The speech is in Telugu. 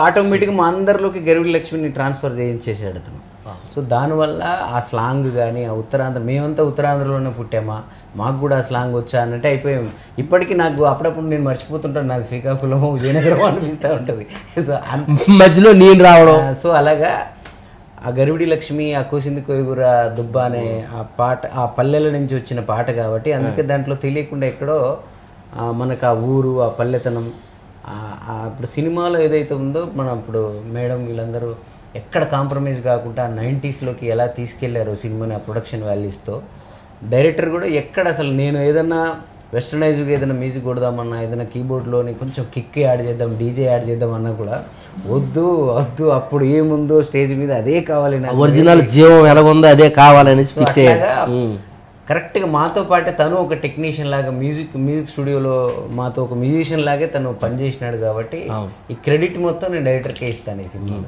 ఆటోమేటిక్గా మా అందరిలోకి గరివిడి లక్ష్మిని ట్రాన్స్ఫర్ చేయించేసాడు అతను. సో దానివల్ల ఆ స్లాంగ్ కానీ ఆ ఉత్తరాంధ్ర, మేమంతా ఉత్తరాంధ్రలోనే పుట్టామా, మాకు కూడా ఆ స్లాంగ్ వచ్చా అన్నట్టు అయిపోయాం. ఇప్పటికీ నాకు అప్పుడప్పుడు నేను మర్చిపోతుంటాను, నాకు శ్రీకాకుళం విజయనగరం అనిపిస్తూ ఉంటుంది. సో మధ్యలో నేను రావడం. సో అలాగా ఆ గరివిడి లక్ష్మి, ఆ కోసింది కోయగూర దుబ్బ అనే ఆ పాట ఆ పల్లెల నుంచి వచ్చిన పాట కాబట్టి అందుకే దాంట్లో తెలియకుండా ఎక్కడో మనకు ఆ ఊరు, ఆ పల్లెతనం, ఇప్పుడు సినిమాలో ఏదైతే ఉందో మనం ఇప్పుడు మేడం వీళ్ళందరూ ఎక్కడ కాంప్రమైజ్ కాకుండా 90స్లోకి ఎలా తీసుకెళ్లారో సినిమాని, ఆ ప్రొడక్షన్ వాల్యూస్తో, డైరెక్టర్ కూడా ఎక్కడ అసలు నేను ఏదన్నా వెస్టర్నైజ్గా ఏదైనా మ్యూజిక్ కొడదామన్నా, ఏదైనా కీబోర్డ్లోని కొంచెం కిక్ యాడ్ చేద్దాం, డీజే యాడ్ చేద్దాం అన్నా కూడా వద్దు వద్దు, అప్పుడు ఏముందో స్టేజ్ మీద అదే కావాలి, ఒరిజినల్ జీవం ఎలాగుందో అదే కావాలని ఫిక్స్ కరెక్ట్గా మాతో పాటే తను ఒక టెక్నీషియన్ లాగా మ్యూజిక్ స్టూడియోలో మాతో ఒక మ్యూజిషియన్ లాగే తను పనిచేసినాడు కాబట్టి ఈ క్రెడిట్ మొత్తం నేను డైరెక్టర్కే ఇస్తాను ఈ సినిమాలో.